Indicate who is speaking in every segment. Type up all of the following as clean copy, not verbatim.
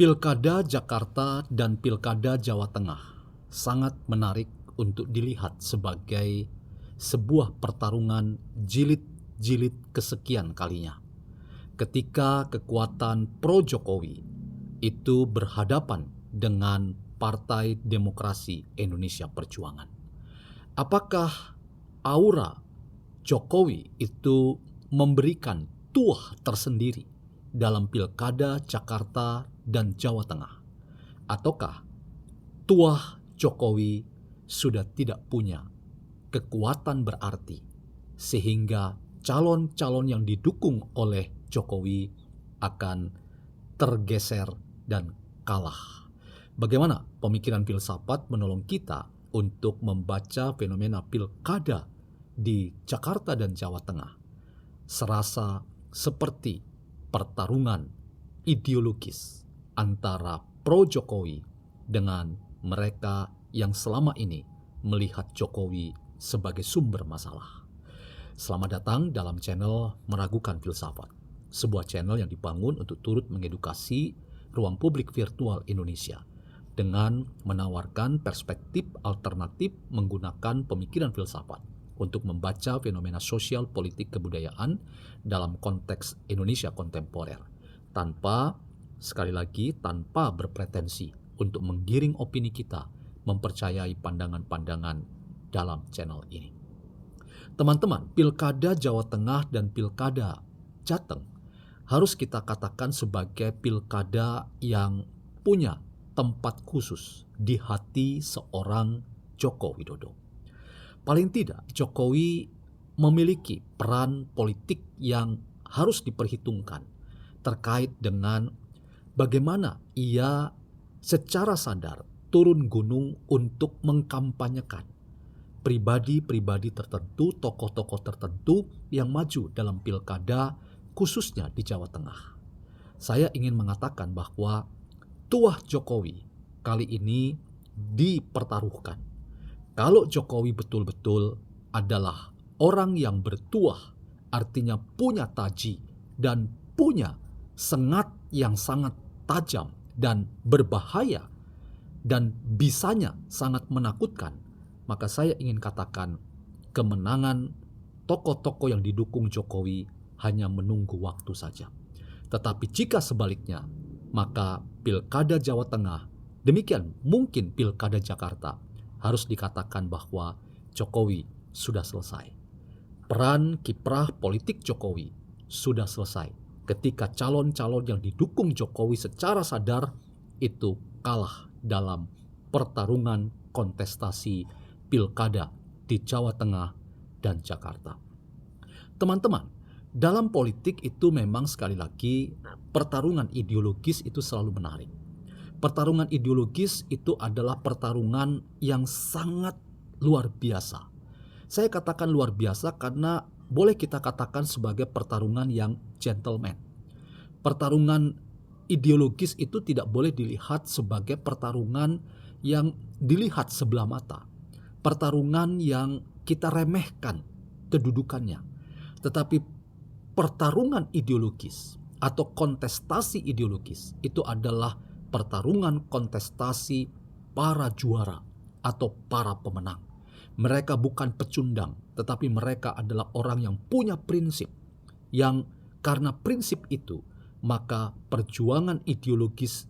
Speaker 1: Pilkada Jakarta dan Pilkada Jawa Tengah sangat menarik untuk dilihat sebagai sebuah pertarungan jilid-jilid kesekian kalinya. Ketika kekuatan pro-Jokowi itu berhadapan dengan Partai Demokrasi Indonesia Perjuangan. Apakah aura Jokowi itu memberikan tuah tersendiri dalam Pilkada Jakarta dan Jawa Tengah? Ataukah tuah Jokowi sudah tidak punya kekuatan berarti sehingga calon-calon yang didukung oleh Jokowi akan tergeser dan kalah? Bagaimana pemikiran filsafat menolong kita untuk membaca fenomena pilkada di Jakarta dan Jawa Tengah? Serasa seperti pertarungan ideologis antara pro-Jokowi dengan mereka yang selama ini melihat Jokowi sebagai sumber masalah. Selamat datang dalam channel Meragukan Filsafat, sebuah channel yang dibangun untuk turut mengedukasi ruang publik virtual Indonesia dengan menawarkan perspektif alternatif menggunakan pemikiran filsafat untuk membaca fenomena sosial, politik, kebudayaan dalam konteks Indonesia kontemporer, tanpa berpretensi untuk menggiring opini kita mempercayai pandangan-pandangan dalam channel ini. Teman-teman, Pilkada Jawa Tengah dan Pilkada Jateng harus kita katakan sebagai pilkada yang punya tempat khusus di hati seorang Joko Widodo. Paling tidak, Jokowi memiliki peran politik yang harus diperhitungkan terkait dengan bagaimana ia secara sadar turun gunung untuk mengkampanyekan pribadi-pribadi tertentu, tokoh-tokoh tertentu yang maju dalam pilkada khususnya di Jawa Tengah. Saya ingin mengatakan bahwa tuah Jokowi kali ini dipertaruhkan. Kalau Jokowi betul-betul adalah orang yang bertuah, artinya punya taji dan punya sengat yang sangat tajam dan berbahaya dan bisanya sangat menakutkan, maka saya ingin katakan kemenangan tokoh-tokoh yang didukung Jokowi hanya menunggu waktu saja. Tetapi jika sebaliknya, maka Pilkada Jawa Tengah, demikian mungkin Pilkada Jakarta, harus dikatakan bahwa Jokowi sudah selesai. Peran kiprah politik Jokowi sudah selesai ketika calon-calon yang didukung Jokowi secara sadar itu kalah dalam pertarungan kontestasi pilkada di Jawa Tengah dan Jakarta. Teman-teman, dalam politik itu memang sekali lagi pertarungan ideologis itu selalu menarik. Pertarungan ideologis itu adalah pertarungan yang sangat luar biasa. Saya katakan luar biasa karena boleh kita katakan sebagai pertarungan yang gentleman. Pertarungan ideologis itu tidak boleh dilihat sebagai pertarungan yang dilihat sebelah mata. Pertarungan yang kita remehkan kedudukannya. Tetapi pertarungan ideologis atau kontestasi ideologis itu adalah pertarungan kontestasi para juara atau para pemenang. Mereka bukan pecundang, tetapi mereka adalah orang yang punya prinsip, yang karena prinsip itu maka perjuangan ideologis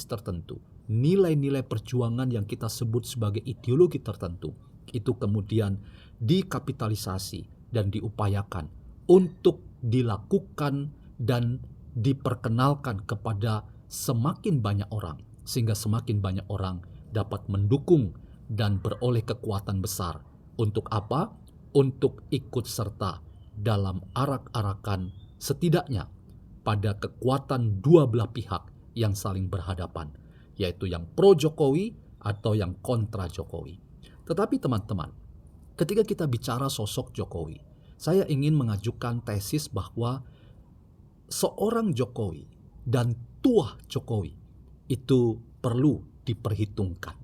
Speaker 1: tertentu, nilai-nilai perjuangan yang kita sebut sebagai ideologi tertentu, itu kemudian dikapitalisasi dan diupayakan untuk dilakukan dan diperkenalkan kepada semakin banyak orang, sehingga semakin banyak orang dapat mendukung dan beroleh kekuatan besar. Untuk apa? Untuk ikut serta dalam arak-arakan setidaknya pada kekuatan dua belah pihak yang saling berhadapan, yaitu yang pro Jokowi atau yang kontra Jokowi. Tetapi teman-teman, ketika kita bicara sosok Jokowi, saya ingin mengajukan tesis bahwa seorang Jokowi dan tuah Jokowi itu perlu diperhitungkan.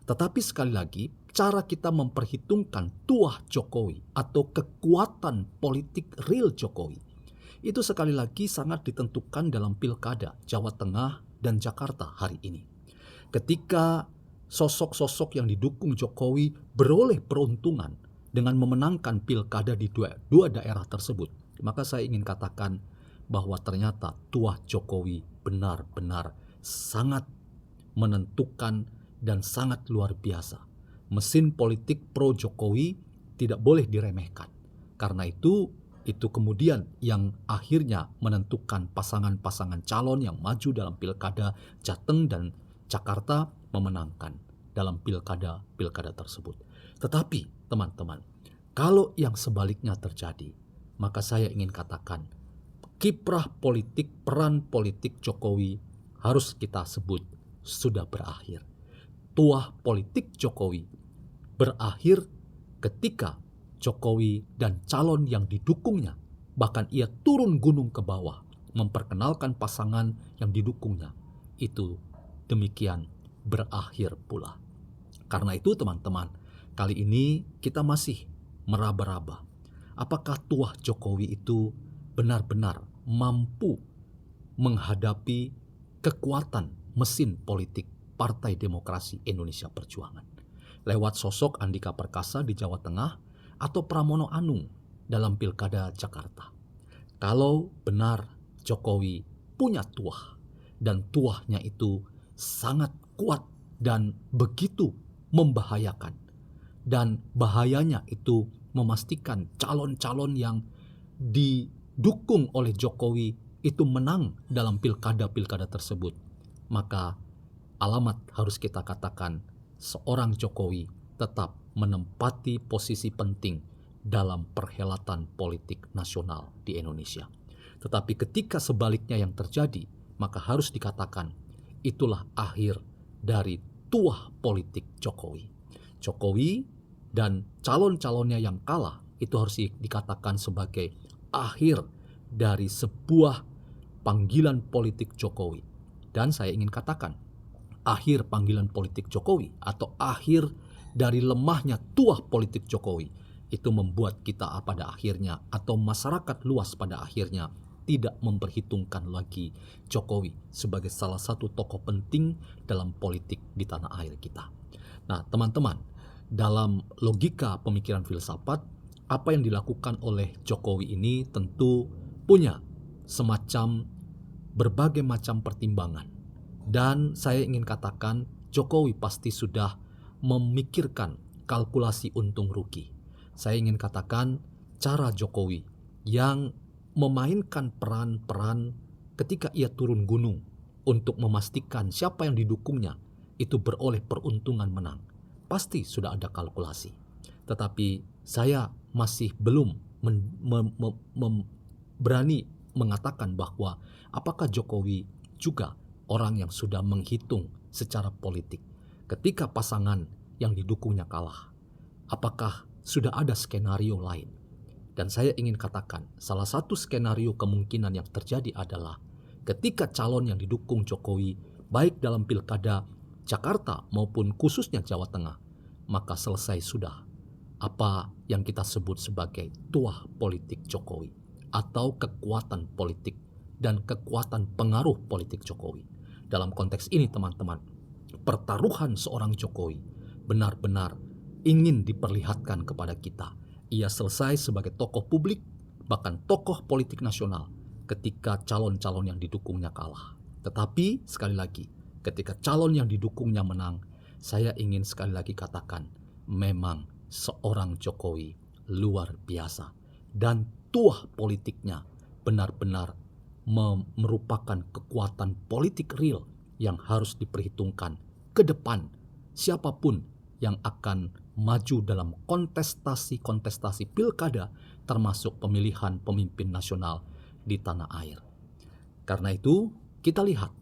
Speaker 1: Tetapi sekali lagi, cara kita memperhitungkan tuah Jokowi atau kekuatan politik real Jokowi itu sekali lagi sangat ditentukan dalam pilkada Jawa Tengah dan Jakarta hari ini. Ketika sosok-sosok yang didukung Jokowi beroleh peruntungan dengan memenangkan pilkada di dua daerah tersebut, maka saya ingin katakan bahwa ternyata tuah Jokowi benar-benar sangat menentukan dan sangat luar biasa. Mesin politik pro Jokowi tidak boleh diremehkan. Karena itu kemudian yang akhirnya menentukan pasangan-pasangan calon yang maju dalam pilkada Jateng dan Jakarta memenangkan dalam pilkada tersebut. Tetapi teman-teman, kalau yang sebaliknya terjadi, maka saya ingin katakan kiprah politik, peran politik Jokowi harus kita sebut sudah berakhir. Tuah politik Jokowi berakhir ketika Jokowi dan calon yang didukungnya, bahkan ia turun gunung ke bawah, memperkenalkan pasangan yang didukungnya, itu demikian berakhir pula. Karena itu teman-teman, kali ini kita masih meraba-raba. Apakah tuah Jokowi itu benar-benar mampu menghadapi kekuatan mesin politik Partai Demokrasi Indonesia Perjuangan lewat sosok Andika Perkasa di Jawa Tengah atau Pramono Anung dalam pilkada Jakarta. Kalau benar Jokowi punya tuah dan tuahnya itu sangat kuat dan begitu membahayakan, dan bahayanya itu memastikan calon-calon yang didukung oleh Jokowi itu menang dalam pilkada-pilkada tersebut, maka alamat harus kita katakan seorang Jokowi tetap menempati posisi penting dalam perhelatan politik nasional di Indonesia. Tetapi ketika sebaliknya yang terjadi, maka harus dikatakan itulah akhir dari tuah politik Jokowi. Jokowi dan calon-calonnya yang kalah itu harus dikatakan sebagai akhir dari sebuah panggilan politik Jokowi. Dan saya ingin katakan, akhir panggilan politik Jokowi atau akhir dari lemahnya tuah politik Jokowi itu membuat kita pada akhirnya atau masyarakat luas pada akhirnya tidak memperhitungkan lagi Jokowi sebagai salah satu tokoh penting dalam politik di tanah air kita. Nah, teman-teman, dalam logika pemikiran filsafat, apa yang dilakukan oleh Jokowi ini tentu punya semacam berbagai macam pertimbangan. Dan saya ingin katakan Jokowi pasti sudah memikirkan kalkulasi untung rugi. Saya ingin katakan cara Jokowi yang memainkan peran-peran ketika ia turun gunung untuk memastikan siapa yang didukungnya itu beroleh peruntungan menang. Pasti sudah ada kalkulasi. Tetapi saya masih belum berani mengatakan bahwa apakah Jokowi juga orang yang sudah menghitung secara politik ketika pasangan yang didukungnya kalah. Apakah sudah ada skenario lain? Dan saya ingin katakan salah satu skenario kemungkinan yang terjadi adalah ketika calon yang didukung Jokowi baik dalam pilkada Jakarta maupun khususnya Jawa Tengah, maka selesai sudah apa yang kita sebut sebagai tuah politik Jokowi atau kekuatan politik dan kekuatan pengaruh politik Jokowi. Dalam konteks ini teman-teman, pertaruhan seorang Jokowi benar-benar ingin diperlihatkan kepada kita. Ia selesai sebagai tokoh publik, bahkan tokoh politik nasional ketika calon-calon yang didukungnya kalah. Tetapi sekali lagi, ketika calon yang didukungnya menang, saya ingin sekali lagi katakan, memang seorang Jokowi luar biasa. Dan tuah politiknya benar-benar merupakan kekuatan politik real yang harus diperhitungkan ke depan siapapun yang akan maju dalam kontestasi pilkada termasuk pemilihan pemimpin nasional di tanah air. Karena itu kita lihat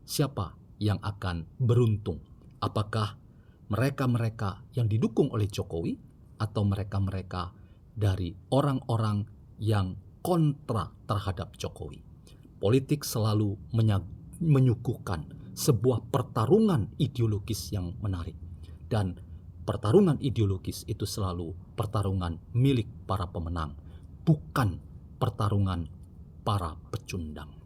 Speaker 1: siapa yang akan beruntung. Apakah mereka-mereka yang didukung oleh Jokowi atau mereka-mereka dari orang-orang yang kontra terhadap Jokowi. Politik selalu menyuguhkan sebuah pertarungan ideologis yang menarik. Dan pertarungan ideologis itu selalu pertarungan milik para pemenang, bukan pertarungan para pecundang.